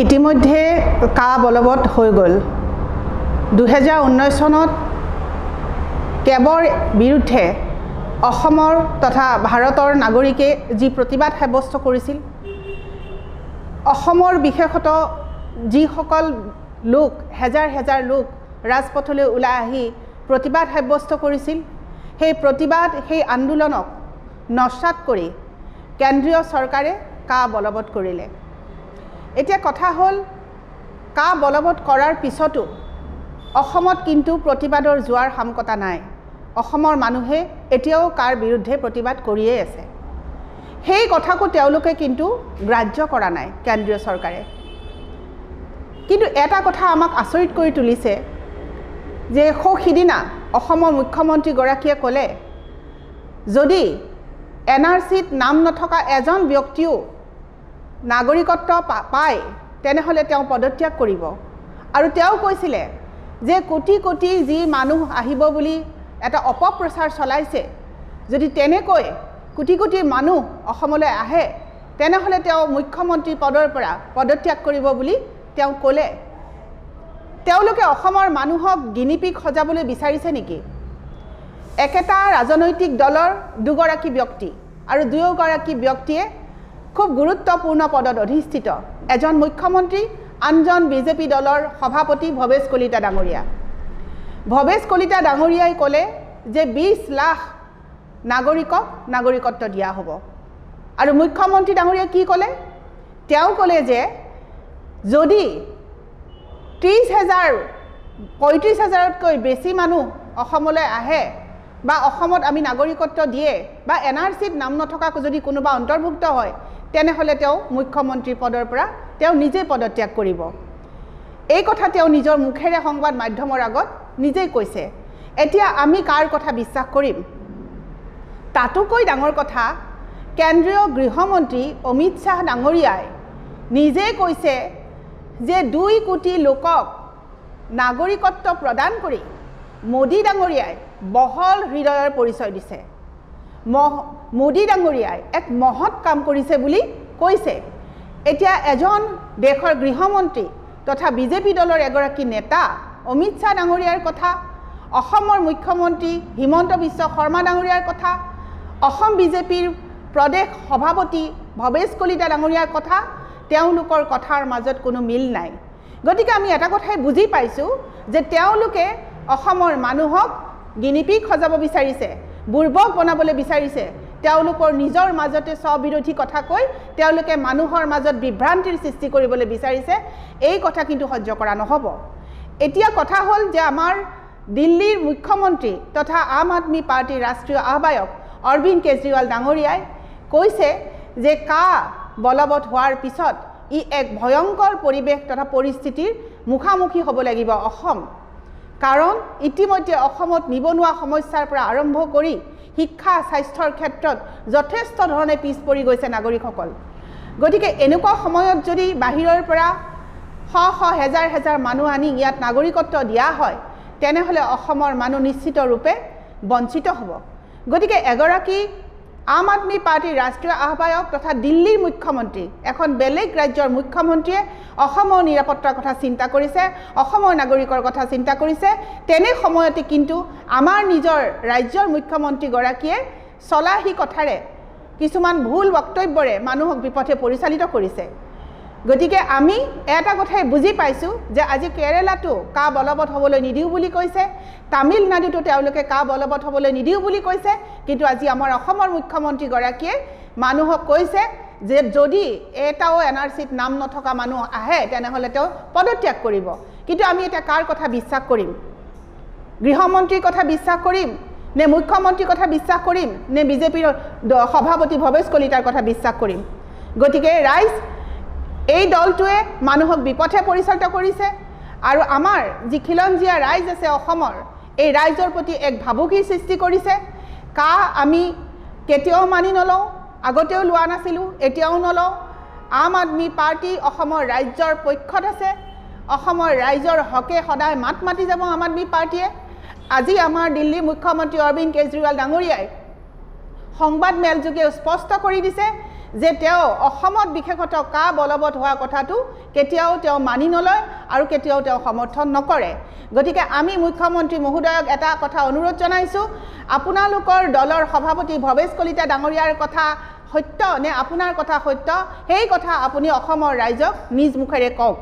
ইতিমধ্যে কা বলবৎ হৈ গ'ল 2019 চনত কেবৰ বিৰুদ্ধে অসমৰ তথা ভাৰতৰ নাগৰিকে যি প্ৰতিবাদ সাব্যস্ত কৰিছিল অসমৰ বিশেষত যিসকল লোক হেজাৰ হেজাৰ লোক ৰাজপথলৈ ওলাই আহি প্ৰতিবাদ সাব্যস্ত কৰিছিল সেই প্ৰতিবাদ সেই আন্দোলনক নস্যাৎ কৰি কেন্দ্ৰীয় চৰকাৰে কা বলবৎ কৰিলে। এতিয়া কথা হ'ল কা বলবৎ কৰাৰ পিছতো অসমত কিন্তু প্ৰতিবাদৰ জোৱাৰ হামকটা নাই। অসমৰ মানুহে এতিয়াও কাৰ বিৰুদ্ধে প্ৰতিবাদ কৰিয়ে আছে। সেই কথাকো তেওঁলোকে কিন্তু গ্ৰাহ্য কৰা নাই কেন্দ্ৰীয় চৰকাৰে। কিন্তু এটা কথা আমাক আচৰিত কৰি তুলিছে যে সিদিনা অসমৰ মুখ্যমন্ত্ৰীগৰাকীয়ে ক'লে যদি NRCত নাম নথকা এজন ব্যক্তিও নাগৰিকত্ব পায় তেনেহ'লে তেওঁ পদত্যাগ কৰিব। আৰু তেওঁ কৈছিলে যে কোটি কোটি যি মানুহ আহিব বুলি এটা অপপ্ৰচাৰ চলাইছে যদি তেনেকৈ কোটি কোটি মানুহ অসমলৈ আহে তেনেহ'লে তেওঁ মুখ্যমন্ত্ৰী পদৰ পৰা পদত্যাগ কৰিব বুলি তেওঁ ক'লে। তেওঁলোকে অসমৰ মানুহক গিনিপিগ সজাবলৈ বিচাৰিছে নেকি? একেটা ৰাজনৈতিক দলৰ দুগৰাকী ব্যক্তি আৰু দুয়োগৰাকী ব্যক্তিয়ে খুব গুৰুত্বপূৰ্ণ পদত অধিষ্ঠিত, এজন মুখ্যমন্ত্ৰী আনজন বিজেপি দলৰ সভাপতি ভৱেশ কলিতা ডাঙৰীয়া। ভৱেশ কলিতা ডাঙৰীয়াই ক'লে যে 20 লাখ নাগৰিকক নাগৰিকত্ব দিয়া হ'ব। আৰু মুখ্যমন্ত্ৰী ডাঙৰীয়াই কি ক'লে? তেওঁ ক'লে যে যদি 35,000তকৈ বেছি মানুহ অসমলৈ আহে বা অসমত আমি নাগৰিকত্ব দিয়ে বা NRCত নাম নথকা যদি কোনোবা অন্তৰ্ভুক্ত হয় তেনেহ'লে তেওঁ মুখ্যমন্ত্ৰী পদৰ পৰা তেওঁ নিজে পদত্যাগ কৰিব। এই কথা তেওঁ নিজৰ মুখেৰে সংবাদ মাধ্যমৰ আগত নিজেই কৈছে। এতিয়া আমি কাৰ কথা বিশ্বাস কৰিম? তাতোকৈ ডাঙৰ কথা কেন্দ্ৰীয় গৃহমন্ত্ৰী অমিত শ্বাহ ডাঙৰীয়াই নিজে কৈছে যে 2 কোটি লোকক নাগৰিকত্ব প্ৰদান কৰি মোদী ডাঙৰীয়াই বহল হৃদয়ৰ পৰিচয় দিছে। মোদী ডাঙৰীয়াই এক মহৎ কাম কৰিছে বুলি কৈছে। এতিয়া এজন দেশৰ গৃহমন্ত্ৰী তথা বিজেপি দলৰ এগৰাকী নেতা অমিত শ্বাহ ডাঙৰীয়াৰ কথা, অসমৰ মুখ্যমন্ত্ৰী হিমন্ত বিশ্ব শৰ্মা ডাঙৰীয়াৰ কথা, অসম বিজেপিৰ প্ৰদেশ সভাপতি ভৱেশ কলিতা ডাঙৰীয়াৰ কথা, তেওঁলোকৰ কথাৰ মাজত কোনো মিল নাই। গতিকে আমি এটা কথাই বুজি পাইছোঁ যে তেওঁলোকে অসমৰ মানুহক গিনিপিগ সজাব বিচাৰিছে, বুৰ্বক বনাবলৈ বিচাৰিছে। তেওঁলোকৰ নিজৰ মাজতে স্ববিৰোধী কথা কৈ তেওঁলোকে মানুহৰ মাজত বিভ্ৰান্তিৰ সৃষ্টি কৰিবলৈ বিচাৰিছে। এই কথা কিন্তু সহ্য কৰা নহ'ব। এতিয়া কথা হ'ল যে আমাৰ দিল্লীৰ মুখ্যমন্ত্ৰী তথা আম আদমি পাৰ্টীৰ ৰাষ্ট্ৰীয় আহ্বায়ক অৰবিন্দ কেজৰিৱাল ডাঙৰীয়াই কৈছে যে কা বলবৎ হোৱাৰ পিছত ই এক ভয়ংকৰ পৰিৱেশ তথা পৰিস্থিতিৰ মুখামুখি হ'ব লাগিব অসম। কাৰণ ইতিমধ্যে অসমত নিবনুৱা সমস্যাৰ পৰা আৰম্ভ কৰি শিক্ষা স্বাস্থ্যৰ ক্ষেত্ৰত যথেষ্ট ধৰণে পিছ পৰি গৈছে নাগৰিকসকল। গতিকে এনেকুৱা সময়ত যদি বাহিৰৰ পৰা হেজাৰ হেজাৰ মানুহ আনি ইয়াত নাগৰিকত্ব দিয়া হয় তেনেহ'লে অসমৰ মানুহ নিশ্চিত ৰূপে বঞ্চিত হ'ব। গতিকে এগৰাকী আম আদমি পাৰ্টীৰ ৰাষ্ট্ৰীয় আহ্বায়ক তথা দিল্লীৰ মুখ্যমন্ত্ৰী, এখন বেলেগ ৰাজ্যৰ মুখ্যমন্ত্ৰীয়ে অসমৰ নিৰাপত্তাৰ কথা চিন্তা কৰিছে, অসমৰ নাগৰিকৰ কথা চিন্তা কৰিছে। তেনে সময়তে কিন্তু আমাৰ নিজৰ ৰাজ্যৰ মুখ্যমন্ত্ৰীগৰাকীয়ে চলাহী কথাৰে কিছুমান ভুল বক্তব্যৰে মানুহক বিপথে পৰিচালিত কৰিছে। গতিকে আমি এটা কথাই বুজি পাইছোঁ যে আজি কেৰেলাতো কা বলবৎ হ'বলৈ নিদিওঁ বুলি কৈছে, তামিলনাডুতো তেওঁলোকে কা বলবৎ হ'বলৈ নিদিওঁ বুলি কৈছে। কিন্তু আজি আমাৰ অসমৰ মুখ্যমন্ত্ৰীগৰাকীয়ে মানুহক কৈছে যে যদি এটাও NRCত নাম নথকা মানুহ আহে তেনেহ'লে তেওঁ পদত্যাগ কৰিব। কিন্তু আমি এতিয়া কাৰ কথা বিশ্বাস কৰিম? গৃহমন্ত্ৰীৰ কথা বিশ্বাস কৰিম নে মুখ্যমন্ত্ৰীৰ কথা বিশ্বাস কৰিম নে বিজেপিৰ সভাপতি ভৱেশ কলিতাৰ কথা বিশ্বাস কৰিম? গতিকে ৰাইজ এই দলটোৱে মানুহক বিপথে পৰিচালিত কৰিছে আৰু আমাৰ যি খিলঞ্জীয়া ৰাইজ আছে অসমৰ, এই ৰাইজৰ প্ৰতি এক ভাবুকিৰ সৃষ্টি কৰিছে। কা আমি কেতিয়াও মানি নলওঁ, আগতেও লোৱা নাছিলোঁ, এতিয়াও নলওঁ। আম আদমি পাৰ্টী অসমৰ ৰাইজৰ পক্ষত আছে, অসমৰ ৰাইজৰ হকে সদায় মাত মাতি যাব আম আদমি পাৰ্টীয়ে। আজি আমাৰ দিল্লীৰ মুখ্যমন্ত্ৰী অৰবিন্দ কেজৰিৱাল ডাঙৰীয়াই সংবাদ মেলযোগে স্পষ্ট কৰি দিছে যে তেওঁ অসমত বিশেষতঃ কা বলবৎ হোৱা কথাটো কেতিয়াও তেওঁ মানি নলয় আৰু কেতিয়াও তেওঁ সমৰ্থন নকৰে গতিকে আমি মুখ্যমন্ত্ৰী মহোদয়ক এটা কথা অনুৰোধ জনাইছোঁ আপোনালোকৰ দলৰ সভাপতি ভৱেশ কলিতা ডাঙৰীয়াৰ কথা সত্য নে আপোনাৰ কথা সত্য সেই কথা আপুনি অসমৰ ৰাইজক নিজ মুখেৰে কওক